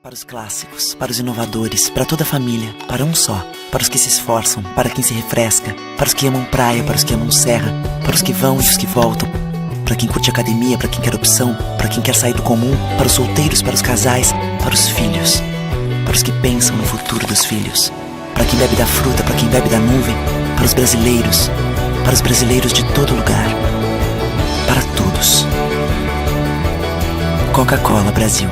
Para os clássicos, para os inovadores, para toda a família, para um só. Para os que se esforçam, para quem se refresca, para os que amam praia, para os que amam serra, para os que vão e os que voltam, para quem curte academia, para quem quer opção, para quem quer sair do comum, para os solteiros, para os casais, para os filhos, para os que pensam no futuro dos filhos, para quem bebe da fruta, para quem bebe da nuvem, para os brasileiros de todo lugar, para todos. Coca-Cola Brasil.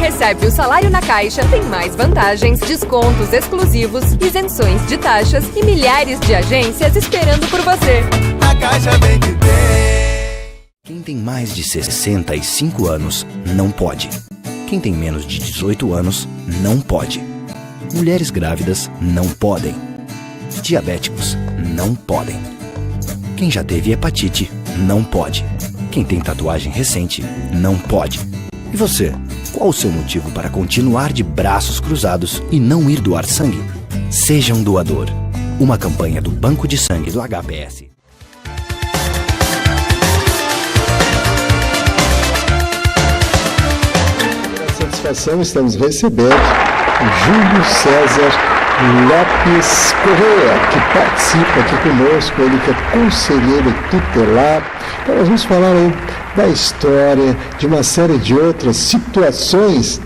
Recebe o salário na Caixa tem mais vantagens, descontos exclusivos, isenções de taxas e milhares de agências esperando por você. A Caixa vem que tem. Quem tem mais de 65 anos não pode. Quem tem menos de 18 anos não pode. Mulheres grávidas não podem. Diabéticos não podem. Quem já teve hepatite não pode. Quem tem tatuagem recente não pode. E você? Qual o seu motivo para continuar de braços cruzados e não ir doar sangue? Seja um doador. Uma campanha do Banco de Sangue do HPS. Com satisfação estamos recebendo Júlio César Lopes Correia, que participa aqui conosco, ele que é conselheiro tutelar. Então, nós vamos falar aí da história, de uma série de outras situações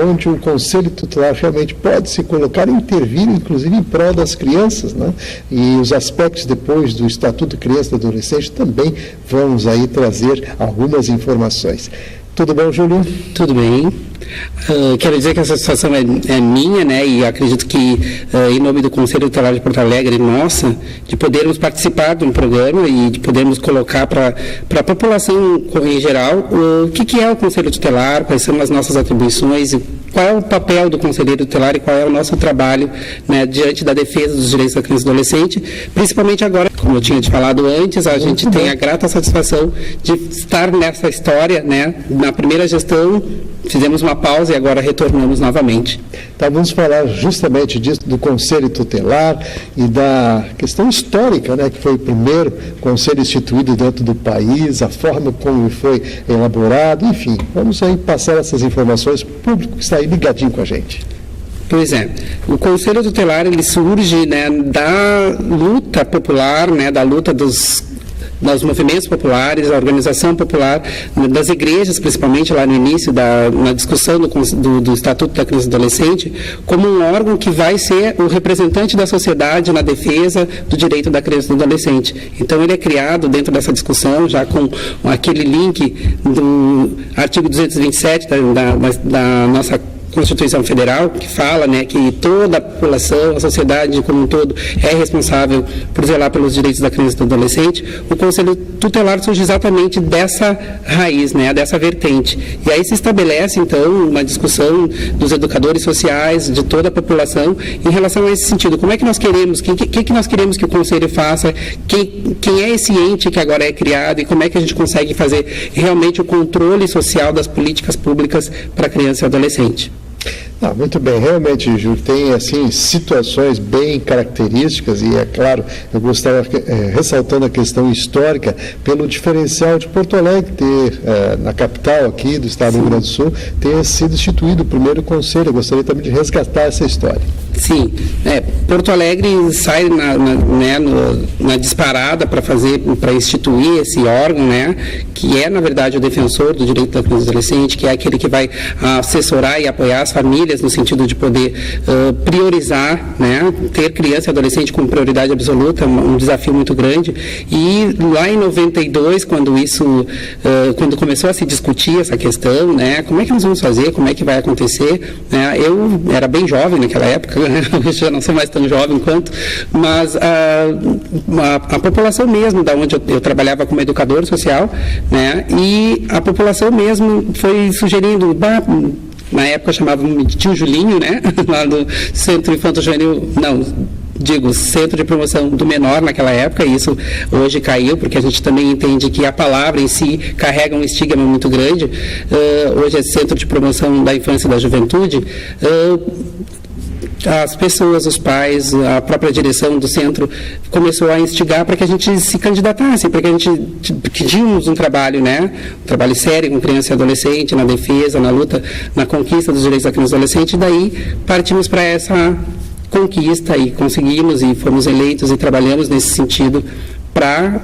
onde o Conselho Tutelar realmente pode se colocar e intervir, inclusive em prol das crianças, né? E os aspectos depois do Estatuto Criança e Adolescente também vamos aí trazer algumas informações. Tudo bom, Júlio? Tudo bem. Quero dizer que essa situação é minha, né, e acredito que, em nome do Conselho Tutelar de Porto Alegre, nossa, de podermos participar de um programa e de podermos colocar para a população em geral o que é o Conselho Tutelar, quais são as nossas atribuições, qual é o papel do Conselheiro Tutelar e qual é o nosso trabalho, né, diante da defesa dos direitos da criança e do adolescente, principalmente agora, como eu tinha te falado antes, a gente tem a grata satisfação de estar nessa história, né, na primeira gestão. Fizemos uma pausa e agora retornamos novamente. Então, vamos falar justamente disso, do Conselho Tutelar e da questão histórica, né, que foi o primeiro conselho instituído dentro do país, a forma como foi elaborado, enfim, vamos aí passar essas informações para o público que está aí ligadinho com a gente. Pois é, o Conselho Tutelar, ele surge, né, da luta popular, né, da luta dos movimentos populares, a organização popular, das igrejas, principalmente lá no início, na discussão do Estatuto da Criança e do Adolescente, como um órgão que vai ser o representante da sociedade na defesa do direito da criança e do adolescente. Então, ele é criado dentro dessa discussão, já com aquele link do artigo 227 da nossa Constituição Federal, que fala, né, que toda a população, a sociedade como um todo, é responsável por zelar pelos direitos da criança e do adolescente. O Conselho Tutelar surge exatamente dessa raiz, né, dessa vertente. E aí se estabelece, então, uma discussão dos educadores sociais, de toda a população, em relação a esse sentido. Como é que nós queremos, o que nós queremos que o Conselho faça, quem é esse ente que agora é criado e como é que a gente consegue fazer realmente o controle social das políticas públicas para a criança e adolescente. Muito bem, realmente, Júlio, tem assim situações bem características e, é claro, eu gostaria ressaltando a questão histórica pelo diferencial de Porto Alegre ter, na capital aqui do estado do Rio Grande do Sul, ter sido instituído o primeiro conselho. Eu gostaria também de resgatar essa história. Sim, Porto Alegre sai na disparada para instituir esse órgão, né, que é, na verdade, o defensor do direito da criança e do adolescente, que é aquele que vai assessorar e apoiar as famílias no sentido de poder priorizar, né, ter criança e adolescente como prioridade absoluta, um desafio muito grande. E lá em 92, quando começou a se discutir essa questão, né, como é que nós vamos fazer, como é que vai acontecer, né, eu era bem jovem naquela época, eu já não sou mais tão jovem quanto, mas a população mesmo, da onde eu trabalhava como educador social, né, e a população mesmo foi sugerindo, na época chamavam de tio Julinho, né, lá do Centro Infanto-Juvenil, Centro de Promoção do Menor naquela época, e isso hoje caiu, porque a gente também entende que a palavra em si carrega um estigma muito grande. Hoje é Centro de Promoção da Infância e da Juventude, as pessoas, os pais, a própria direção do centro começou a instigar para que a gente se candidatasse, para que a gente pedimos um trabalho, né? Um trabalho sério com criança e adolescente, na defesa, na luta, na conquista dos direitos da criança e adolescente, e daí partimos para essa conquista e conseguimos e fomos eleitos e trabalhamos nesse sentido para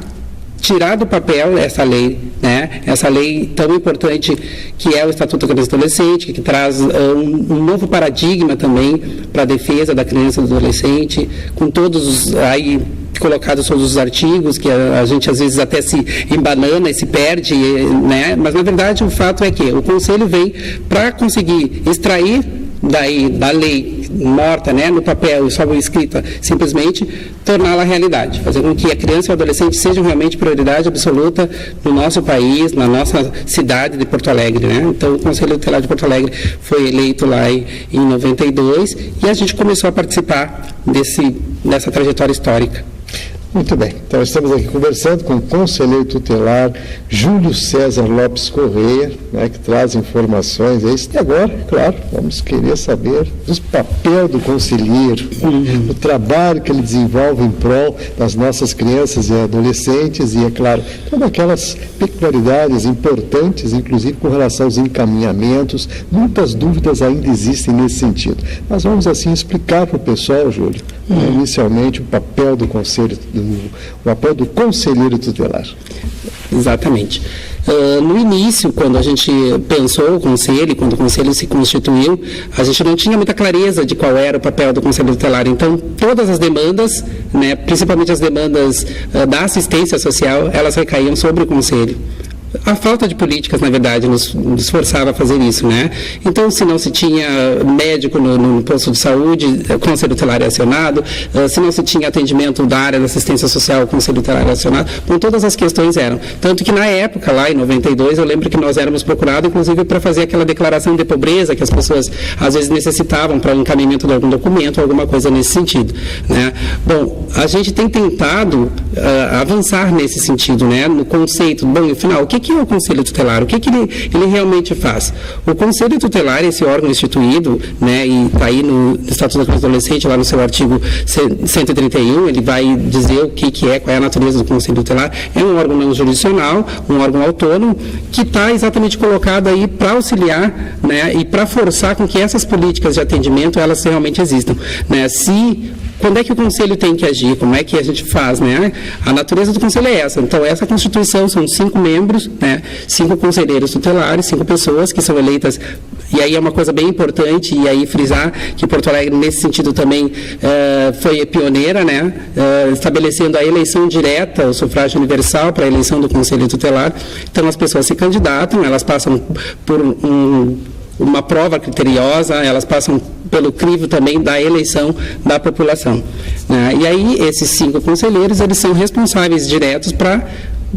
tirar do papel essa lei, né? Essa lei tão importante que é o Estatuto da Criança e do Adolescente, que traz um novo paradigma também para a defesa da criança e do adolescente, com todos os, aí colocados todos os artigos, que a gente às vezes até se embanana e se perde, né? Mas na verdade o fato é que o Conselho vem para conseguir extrair daí da lei morta, né, no papel e só escrita, simplesmente torná-la realidade, fazer com que a criança e o adolescente sejam realmente prioridade absoluta no nosso país, na nossa cidade de Porto Alegre, né? Então o Conselho Tutelar de Porto Alegre foi eleito lá em 92 e a gente começou a participar dessa trajetória histórica. Muito bem, então estamos aqui conversando com o conselheiro tutelar Júlio César Lopes Correia, né, que traz informações. E agora, claro, vamos querer saber do papel do conselheiro, o trabalho que ele desenvolve em prol das nossas crianças e adolescentes e, é claro, todas aquelas peculiaridades importantes, inclusive com relação aos encaminhamentos. Muitas dúvidas ainda existem nesse sentido. Mas vamos, assim, explicar para o pessoal, Júlio, inicialmente o papel do conselho, o papel do conselheiro tutelar. Exatamente. No início, quando a gente pensou o conselho, quando o conselho se constituiu, a gente não tinha muita clareza de qual era o papel do conselho tutelar. Então, todas as demandas, né, principalmente as demandas da assistência social, elas recaíam sobre o conselho. A falta de políticas, na verdade, nos forçava a fazer isso, né? Então, se não se tinha médico no posto de saúde, o Conselho Tutelar é acionado. Se não se tinha atendimento da área da assistência social, o Conselho Tutelar é acionado. Bom, todas as questões eram. Tanto que, na época, lá em 92, eu lembro que nós éramos procurados, inclusive, para fazer aquela declaração de pobreza que as pessoas, às vezes, necessitavam para o encaminhamento de algum documento, alguma coisa nesse sentido, né? Bom, a gente tem tentado avançar nesse sentido, né? No conceito, bom, no final, o que é o Conselho Tutelar? O que ele realmente faz? O Conselho Tutelar, esse órgão instituído, né, e está aí no Estatuto da Criança e do Adolescente, lá no seu artigo 131, ele vai dizer o que é, qual é a natureza do Conselho Tutelar. É um órgão não jurisdicional, um órgão autônomo, que está exatamente colocado aí para auxiliar, né, e para forçar com que essas políticas de atendimento, elas realmente existam, né? Quando é que o Conselho tem que agir? Como é que a gente faz, né? A natureza do Conselho é essa. Então, essa Constituição são 5 membros, né? 5 conselheiros tutelares, 5 pessoas que são eleitas. E aí é uma coisa bem importante, e aí frisar que Porto Alegre, nesse sentido, também foi pioneira, né? Estabelecendo a eleição direta, o sufrágio universal para a eleição do Conselho Tutelar. Então, as pessoas se candidatam, elas passam por uma prova criteriosa, elas passam pelo crivo também da eleição da população, né? E aí, esses 5 conselheiros, eles são responsáveis diretos para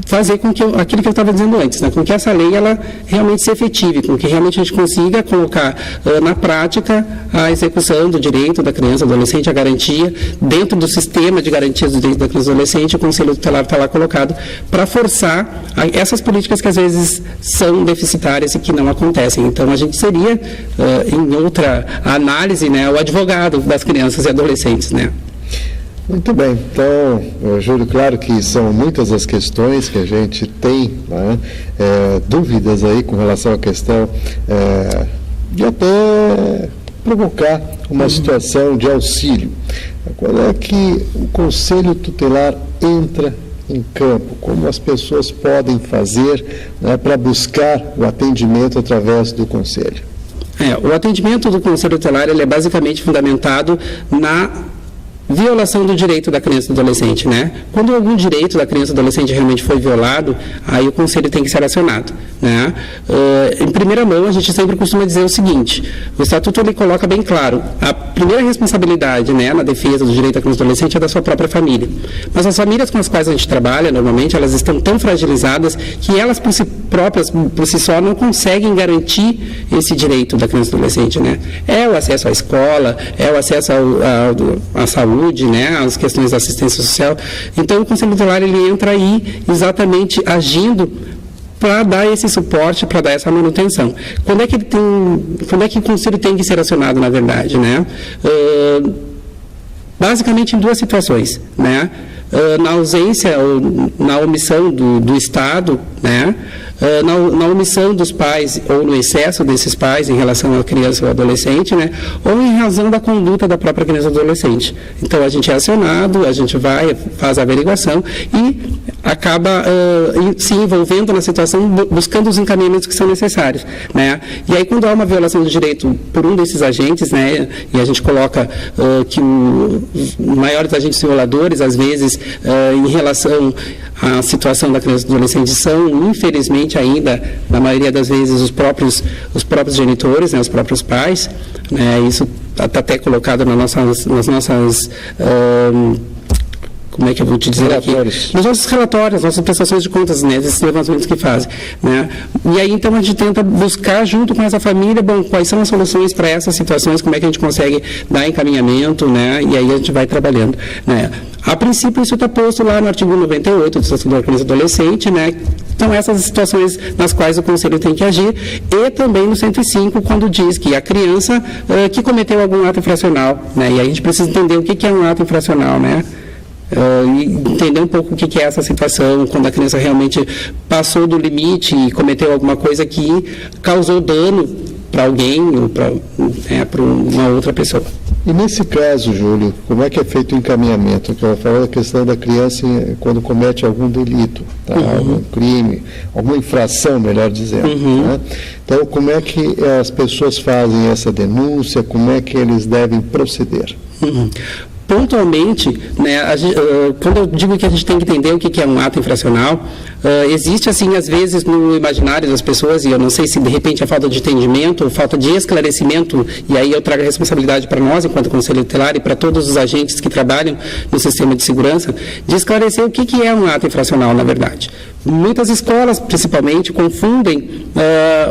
fazer com que aquilo que eu estava dizendo antes, né, com que essa lei ela realmente se efetive, com que realmente a gente consiga colocar na prática a execução do direito da criança e do adolescente, a garantia dentro do sistema de garantias do direito da criança e do adolescente. O Conselho Tutelar está lá colocado para forçar essas políticas que às vezes são deficitárias e que não acontecem. Então, a gente seria, em outra análise, né, o advogado das crianças e adolescentes, né? Muito bem, então, Júlio, claro que são muitas as questões que a gente tem, né, dúvidas aí com relação à questão de até provocar uma situação de auxílio. Quando é que o Conselho Tutelar entra em campo? Como as pessoas podem fazer, né, para buscar o atendimento através do Conselho? O atendimento do Conselho Tutelar, ele é basicamente fundamentado na violação do direito da criança e do adolescente, né? Quando algum direito da criança e do adolescente realmente foi violado, aí o conselho tem que ser acionado, né? Em primeira mão, a gente sempre costuma dizer o seguinte: o Estatuto ele coloca bem claro, a primeira responsabilidade, né, na defesa do direito da criança e do adolescente é da sua própria família. Mas as famílias com as quais a gente trabalha, normalmente, elas estão tão fragilizadas que elas por si próprias, por si só, não conseguem garantir esse direito da criança e do adolescente, né? É o acesso à escola, é o acesso à saúde, né, as questões da assistência social. Então, o Conselho Tutelar ele entra aí exatamente agindo para dar esse suporte, para dar essa manutenção. Quando é que o conselho tem que ser acionado, na verdade, né? Basicamente em duas situações, né? Na ausência ou na omissão do Estado, né? Na omissão dos pais ou no excesso desses pais em relação à criança ou adolescente, né? Ou em razão da conduta da própria criança ou adolescente. Então, a gente é acionado, a gente vai, faz a averiguação e acaba se envolvendo na situação, buscando os encaminhamentos que são necessários, né? E aí, quando há uma violação do direito por um desses agentes, né? E a gente coloca que os maiores agentes violadores, às vezes, em relação à situação da criança e do adolescente, são, infelizmente, ainda, na maioria das vezes, os próprios genitores, né, os próprios pais, né, isso está até colocado nas nossas como é que eu vou te dizer relatórios. Aqui? Nos nossos relatórios, nossas prestações de contas, né, esses levantamentos que fazem, né? E aí, então, a gente tenta buscar, junto com essa família, quais são as soluções para essas situações, como é que a gente consegue dar encaminhamento, né? E aí a gente vai trabalhando, né? A princípio, isso está posto lá no artigo 98 do Estatuto da Criança e Adolescente, né? Então, essas situações nas quais o Conselho tem que agir, e também no 105, quando diz que a criança que cometeu algum ato infracional, né? E aí a gente precisa entender o que é um ato infracional, né? E entender um pouco o que é essa situação, quando a criança realmente passou do limite e cometeu alguma coisa que causou dano para alguém ou para uma outra pessoa. E nesse caso, Júlio, como é que é feito o encaminhamento? Que ela falou da questão da criança quando comete algum delito, tá? Algum crime, alguma infração, melhor dizendo. Né? Então, como é que as pessoas fazem essa denúncia? Como é que eles devem proceder? Pontualmente, né, quando eu digo que a gente tem que entender o que é um ato infracional, existe, assim, às vezes, no imaginário das pessoas, e eu não sei se, de repente, é falta de entendimento, ou falta de esclarecimento, e aí eu trago a responsabilidade para nós, enquanto Conselho Tutelar, e para todos os agentes que trabalham no sistema de segurança, de esclarecer o que é um ato infracional, na verdade. Muitas escolas, principalmente, confundem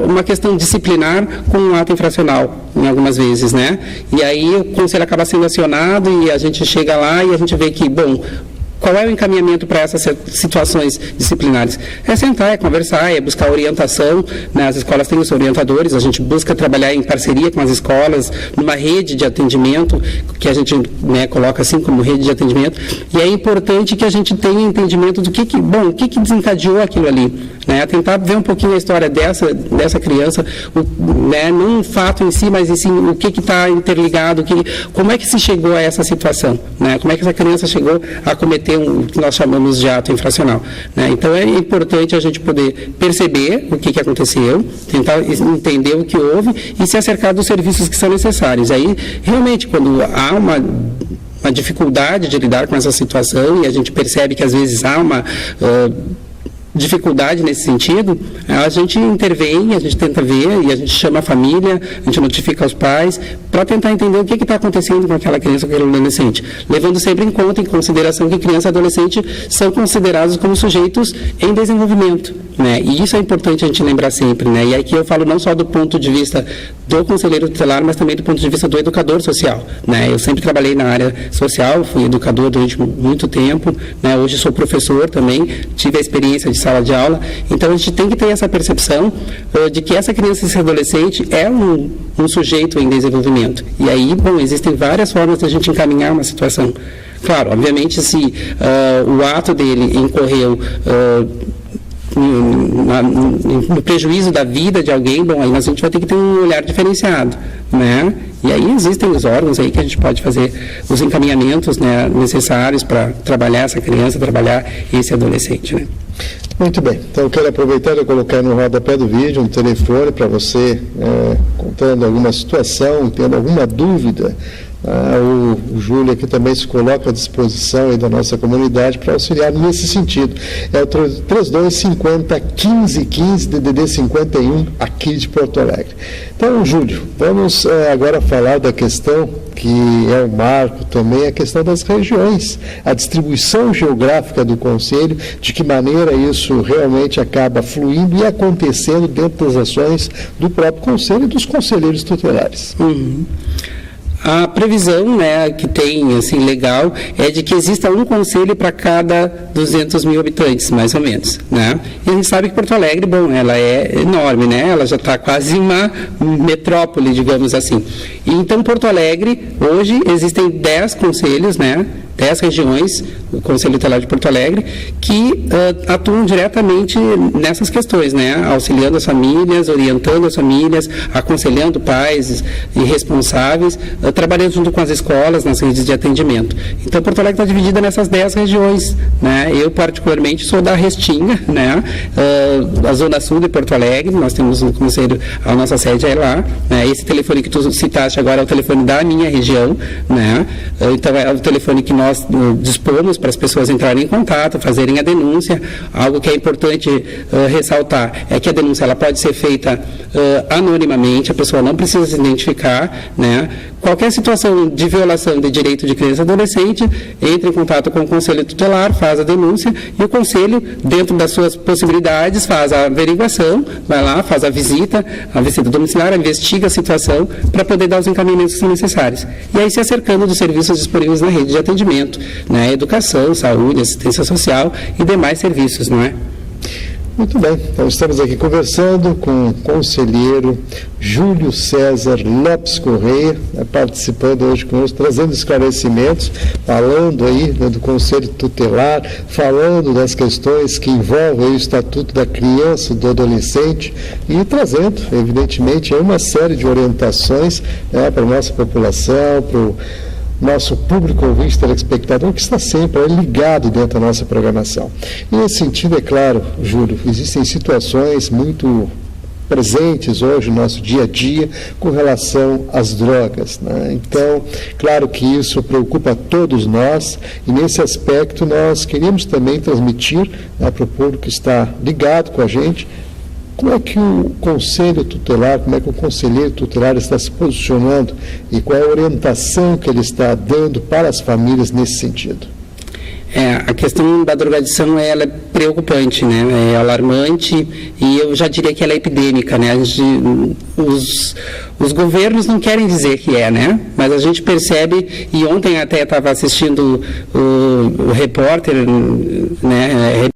uma questão disciplinar com um ato infracional, em algumas vezes, né? E aí o Conselho acaba sendo acionado e a gente chega lá e a gente vê que, bom, qual é o encaminhamento para essas situações disciplinares? É sentar, é conversar, é buscar orientação, né? As escolas têm os orientadores, a gente busca trabalhar em parceria com as escolas, numa rede de atendimento, que a gente, né, coloca assim como rede de atendimento, e é importante que a gente tenha entendimento do que desencadeou aquilo ali, né? Tentar ver um pouquinho a história dessa criança, né? Não o fato em si, mas sim o que está interligado, como é que se chegou a essa situação, né? Como é que essa criança chegou a cometer o que nós chamamos de ato infracional, né? Então, é importante a gente poder perceber o que aconteceu, tentar entender o que houve e se acercar dos serviços que são necessários. Aí, realmente, quando há uma dificuldade de lidar com essa situação e a gente percebe que, às vezes, há uma dificuldade nesse sentido, a gente intervém, a gente tenta ver e a gente chama a família, a gente notifica os pais para tentar entender o que está acontecendo com aquela criança ou com aquele adolescente, levando sempre em conta, em consideração que criança e adolescente são considerados como sujeitos em desenvolvimento, né? E isso é importante a gente lembrar sempre, né? E aqui eu falo não só do ponto de vista do conselheiro tutelar, mas também do ponto de vista do educador social, né? Eu sempre trabalhei na área social, fui educador durante muito tempo, né? Hoje sou professor também, tive a experiência de sala de aula, então a gente tem que ter essa percepção de que essa criança e esse adolescente é um sujeito em desenvolvimento. E aí, bom, existem várias formas de a gente encaminhar uma situação. Claro, obviamente, se o ato dele incorreu no prejuízo da vida de alguém, bom, aí a gente vai ter que ter um olhar diferenciado, né? E aí existem os órgãos aí que a gente pode fazer os encaminhamentos, né, necessários para trabalhar essa criança, trabalhar esse adolescente, né? Muito bem, então eu quero aproveitar e colocar no rodapé do vídeo um telefone para você, contando alguma situação, tendo alguma dúvida. O Júlio aqui também se coloca à disposição aí da nossa comunidade para auxiliar nesse sentido. É o 3250-1515, DDD 51, aqui de Porto Alegre. Então, Júlio, vamos agora falar da questão que é o marco também, a questão das regiões, a distribuição geográfica do Conselho, de que maneira isso realmente acaba fluindo e acontecendo dentro das ações do próprio Conselho e dos conselheiros tutelares. A previsão, né, que tem, assim, legal, é de que exista um conselho para cada 200 mil habitantes, mais ou menos, né? E a gente sabe que Porto Alegre, bom, ela é enorme, né? Ela já está quase uma metrópole, digamos assim. E, então, Porto Alegre, hoje, existem 10 conselhos, né? 10 regiões, o Conselho Tutelar de Porto Alegre, que atuam diretamente nessas questões, né? Auxiliando as famílias, orientando as famílias, aconselhando pais e responsáveis, trabalhando junto com as escolas nas redes de atendimento. Então, Porto Alegre está dividida nessas 10 regiões, né? Eu, particularmente, sou da Restinga, né? A Zona Sul de Porto Alegre, nós temos um conselho, a nossa sede é lá, né? Esse telefone que tu citaste agora é o telefone da minha região, né? Então, é o telefone que nós dispomos para as pessoas entrarem em contato, fazerem a denúncia. Algo que é importante ressaltar é que a denúncia ela pode ser feita anonimamente, a pessoa não precisa se identificar, né? Qualquer situação de violação de direito de criança e adolescente, entra em contato com o Conselho Tutelar, faz a denúncia e o Conselho, dentro das suas possibilidades, faz a averiguação, vai lá, faz a visita domiciliar, investiga a situação para poder dar os encaminhamentos que são necessários. E aí se acercando dos serviços disponíveis na rede de atendimento, né? Educação, saúde, assistência social e demais serviços, não é? Muito bem, então estamos aqui conversando com o conselheiro Júlio César Lopes Correia, participando hoje conosco, trazendo esclarecimentos, falando aí, né, do Conselho Tutelar, falando das questões que envolvem o Estatuto da Criança e do Adolescente e trazendo, evidentemente, uma série de orientações, né, para a nossa população, para o nosso público ouvinte, telespectador, que está sempre ligado dentro da nossa programação. E nesse sentido, é claro, Júlio, existem situações muito presentes hoje no nosso dia a dia com relação às drogas, né? Então, claro que isso preocupa a todos nós e nesse aspecto nós queríamos também transmitir, né, para o público que está ligado com a gente, como é que o Conselho Tutelar, como é que o Conselheiro Tutelar está se posicionando e qual é a orientação que ele está dando para as famílias nesse sentido? A questão da drogadição ela é preocupante, né? É alarmante e eu já diria que ela é epidêmica, né? Os governos não querem dizer que é, né? Mas a gente percebe, e ontem até estava assistindo o repórter, né?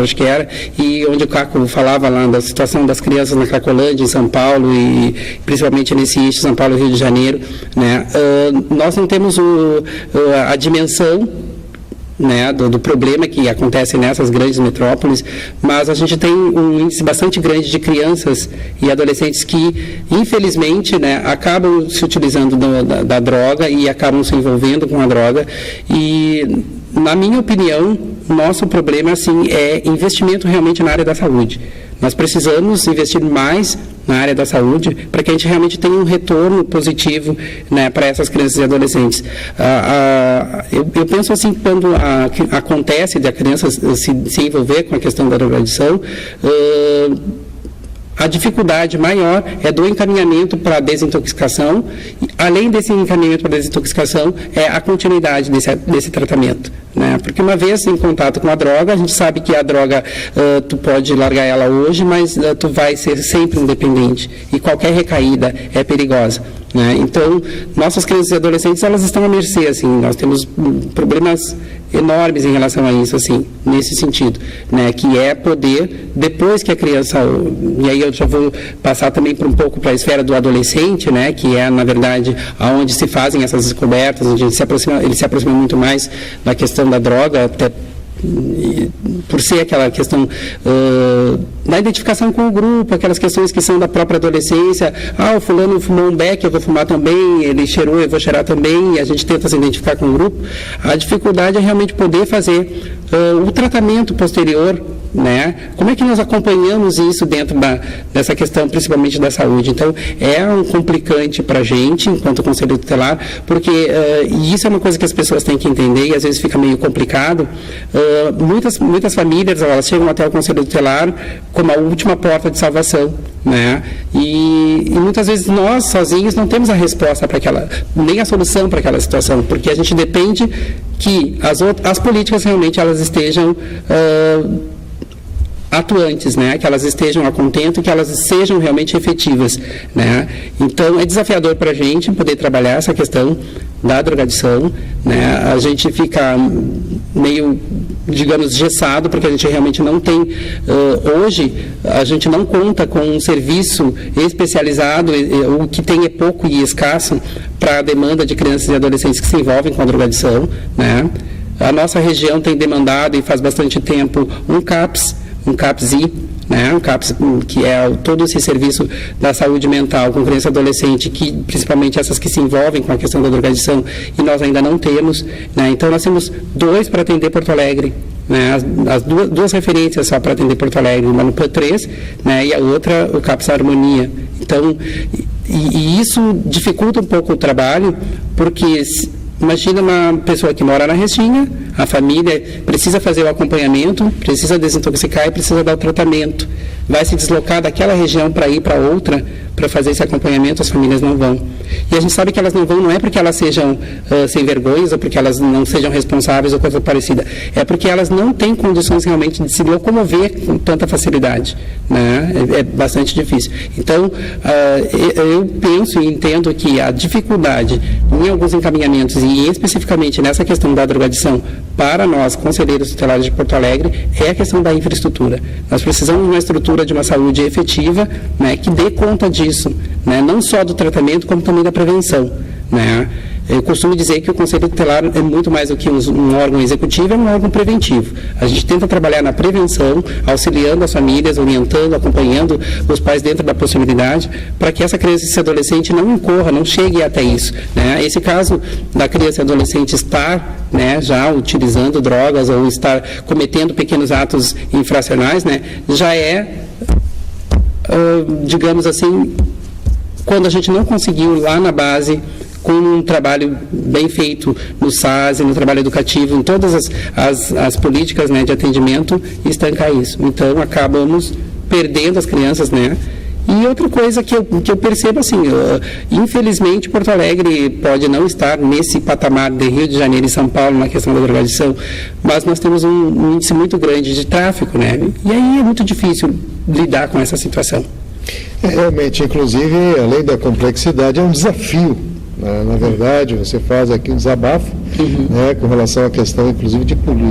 Acho que era, e onde o Caco falava lá da situação das crianças na Cracolândia, em São Paulo, e principalmente nesse eixo São Paulo, Rio de Janeiro, né? Nós não temos a dimensão, né, do problema que acontece nessas grandes metrópoles, mas a gente tem um índice bastante grande de crianças e adolescentes que, infelizmente, né, acabam se utilizando da droga e acabam se envolvendo com a droga e, na minha opinião, nosso problema assim, é investimento realmente na área da saúde. Nós precisamos investir mais na área da saúde para que a gente realmente tenha um retorno positivo, né, para essas crianças e adolescentes. Eu penso assim, quando acontece de a criança se envolver com a questão da drogadição, a dificuldade maior é do encaminhamento para a desintoxicação. Além desse encaminhamento para a desintoxicação, é a continuidade desse tratamento, né? Porque uma vez em contato com a droga, a gente sabe que a droga, tu pode largar ela hoje, mas tu vai ser sempre um dependente. E qualquer recaída é perigosa, né? Então, nossas crianças e adolescentes, elas estão à mercê, assim, nós temos problemas enormes em relação a isso, assim, nesse sentido, né, que é poder, depois que a criança, e aí eu já vou passar também por um pouco para a esfera do adolescente, né, que é, na verdade, aonde se fazem essas descobertas, onde ele se aproxima muito mais da questão da droga, até por ser aquela questão da identificação com o grupo, aquelas questões que são da própria adolescência, o fulano fumou um beck, eu vou fumar também, ele cheirou, eu vou cheirar também, e a gente tenta se identificar com o grupo. A dificuldade é realmente poder fazer o tratamento posterior, né? Como é que nós acompanhamos isso dentro dessa questão, principalmente da saúde? Então, é um complicante para a gente, enquanto Conselho Tutelar, porque, e isso é uma coisa que as pessoas têm que entender, e às vezes fica meio complicado, muitas famílias, elas chegam até o Conselho Tutelar como a última porta de salvação, né? E muitas vezes nós, sozinhos, não temos a resposta para nem a solução para aquela situação, porque a gente depende que as políticas realmente elas estejam atuantes, né? Que elas estejam a contento, que elas sejam realmente efetivas, né? Então, é desafiador para a gente poder trabalhar essa questão da drogadição, né? A gente fica meio, digamos, engessado, porque a gente realmente não tem, hoje, a gente não conta com um serviço especializado, o que tem é pouco e escasso para a demanda de crianças e adolescentes que se envolvem com a drogadição, né? A nossa região tem demandado, e faz bastante tempo, um CAPS-I, né? Um CAPS, que é todo esse serviço da saúde mental com criança e adolescente, que, principalmente essas que se envolvem com a questão da drogadição, e nós ainda não temos, né? Então, nós temos 2 para atender Porto Alegre, né? As duas referências só para atender Porto Alegre, uma no PAN3, né? E a outra, o CAPS Harmonia. Então, e isso dificulta um pouco o trabalho, porque imagina uma pessoa que mora na Restinga, a família precisa fazer o acompanhamento, precisa desintoxicar e precisa dar o tratamento. Vai se deslocar daquela região para ir para outra, para fazer esse acompanhamento, as famílias não vão. E a gente sabe que elas não vão, não é porque elas sejam sem vergonhas, ou porque elas não sejam responsáveis ou coisa parecida, é porque elas não têm condições realmente de se locomover com tanta facilidade, né? É bastante difícil. Então, eu penso e entendo que a dificuldade em alguns encaminhamentos, e especificamente nessa questão da drogadição, para nós, conselheiros tutelares de Porto Alegre, é a questão da infraestrutura. Nós precisamos de uma estrutura de uma saúde efetiva, né, que dê conta disso, né, não só do tratamento, como também da prevenção, né. Eu costumo dizer que o Conselho Tutelar é muito mais do que um órgão executivo, é um órgão preventivo. A gente tenta trabalhar na prevenção, auxiliando as famílias, orientando, acompanhando os pais dentro da possibilidade, para que essa criança e esse adolescente não incorra, não chegue até isso, né? Esse caso da criança e adolescente estar, né, já utilizando drogas ou estar cometendo pequenos atos infracionais, né, já é, digamos assim, quando a gente não conseguiu lá na base, com um trabalho bem feito no SAS, no trabalho educativo, em todas as políticas, né, de atendimento, estancar isso. Então, acabamos perdendo as crianças, né? E outra coisa que eu percebo, assim, infelizmente, Porto Alegre pode não estar nesse patamar de Rio de Janeiro e São Paulo na questão da drogadição, mas nós temos um índice muito grande de tráfico, né? E aí é muito difícil lidar com essa situação. Realmente, inclusive, além da complexidade, é um desafio. Na verdade, você faz aqui um desabafo, né, com relação à questão, inclusive,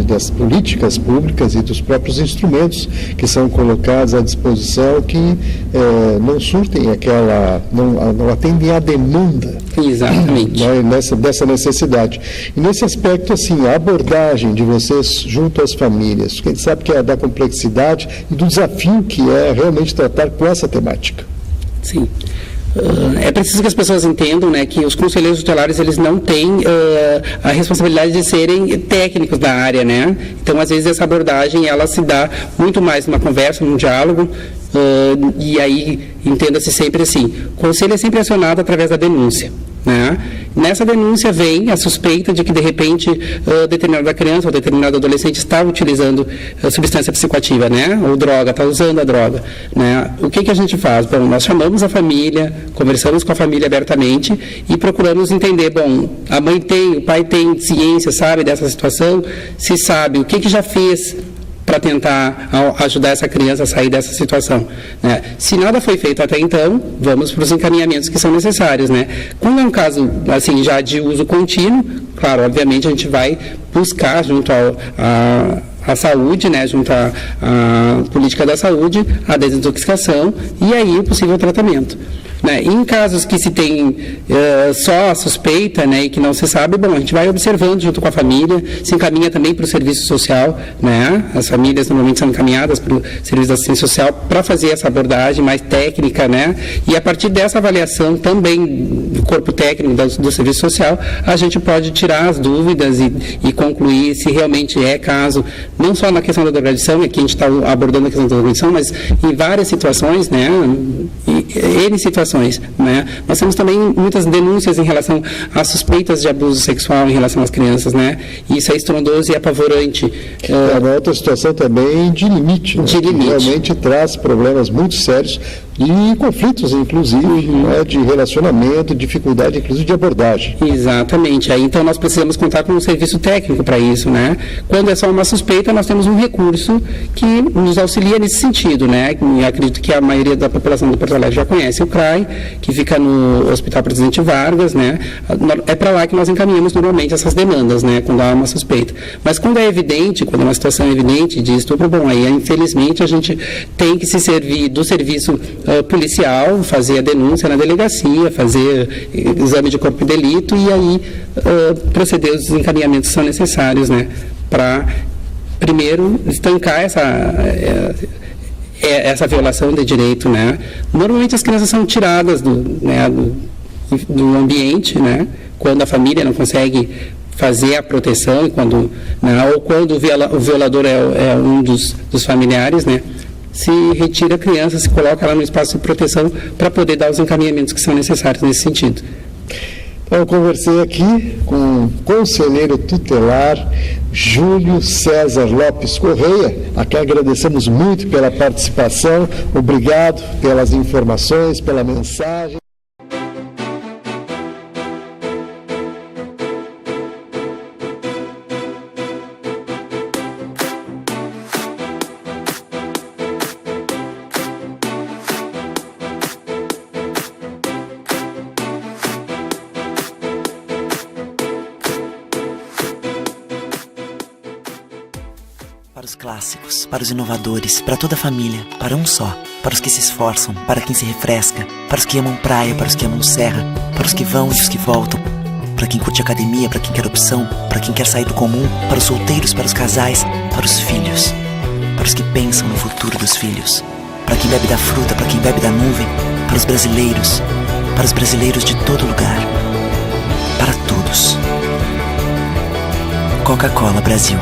das políticas públicas e dos próprios instrumentos que são colocados à disposição, que não surtem não atendem à demanda. Exatamente. Né, dessa necessidade. E nesse aspecto, assim, a abordagem de vocês junto às famílias, porque a gente sabe que é da complexidade e do desafio que é realmente tratar com essa temática. Sim. É preciso que as pessoas entendam, né, que os conselheiros tutelares, eles não têm a responsabilidade de serem técnicos da área, né? Então, às vezes, essa abordagem, ela se dá muito mais numa conversa, num diálogo, e aí, entenda-se sempre assim, o conselho é sempre acionado através da denúncia, né? Nessa denúncia vem a suspeita de que, de repente, determinada criança ou determinado adolescente está utilizando substância psicoativa, né? Ou droga, está usando a droga, né? O que a gente faz? Bom, nós chamamos a família, conversamos com a família abertamente e procuramos entender, bom, a mãe tem, o pai tem ciência, sabe dessa situação, se sabe o que já fez para tentar ajudar essa criança a sair dessa situação, né? Se nada foi feito até então, vamos para os encaminhamentos que são necessários, né? Quando é um caso, assim, já de uso contínuo, claro, obviamente a gente vai buscar junto à saúde, né, junto à política da saúde, a desintoxicação e aí o possível tratamento. Né? Em casos que se tem só a suspeita, né, e que não se sabe, bom, a gente vai observando junto com a família, se encaminha também para o serviço social, né? As famílias normalmente são encaminhadas para o serviço de assistência social para fazer essa abordagem mais técnica, né? E a partir dessa avaliação também do corpo técnico do serviço social, a gente pode tirar as dúvidas e concluir se realmente é caso, não só na questão da drogadição, aqui a gente está abordando a questão da drogadição, mas em várias situações, né? N situações. Né? Nós temos também muitas denúncias em relação a suspeitas de abuso sexual em relação às crianças, né? E isso é estrondoso e apavorante. É uma outra situação também de limite, né? Que realmente traz problemas muito sérios e conflitos, inclusive, né, de relacionamento, dificuldade, inclusive, de abordagem. Exatamente. Aí, então, nós precisamos contar com um serviço técnico para isso, né? Quando é só uma suspeita, nós temos um recurso que nos auxilia nesse sentido, né? E acredito que a maioria da população do Porto Alegre já conhece o CRAI, que fica no Hospital Presidente Vargas, né? É para lá que nós encaminhamos normalmente essas demandas, né? Quando há uma suspeita. Mas quando é evidente, quando é uma situação evidente de estupro, bom, aí, infelizmente, a gente tem que se servir do serviço policial, fazer a denúncia na delegacia, fazer exame de corpo de delito e aí proceder os encaminhamentos que são necessários, né, para, primeiro, estancar essa violação de direito, né. Normalmente as crianças são tiradas do ambiente, né, quando a família não consegue fazer a proteção, quando, né, ou quando o violador é um dos familiares, né, se retira a criança, se coloca ela no espaço de proteção para poder dar os encaminhamentos que são necessários nesse sentido. Então, eu conversei aqui com o conselheiro tutelar Júlio César Lopes Correia, a quem agradecemos muito pela participação, obrigado pelas informações, pela mensagem. Para os clássicos, para os inovadores, para toda a família, para um só, para os que se esforçam, para quem se refresca, para os que amam praia, para os que amam serra, para os que vão e os que voltam, para quem curte academia, para quem quer opção, para quem quer sair do comum, para os solteiros, para os casais, para os filhos, para os que pensam no futuro dos filhos, para quem bebe da fruta, para quem bebe da nuvem, para os brasileiros de todo lugar, para todos. Coca-Cola Brasil.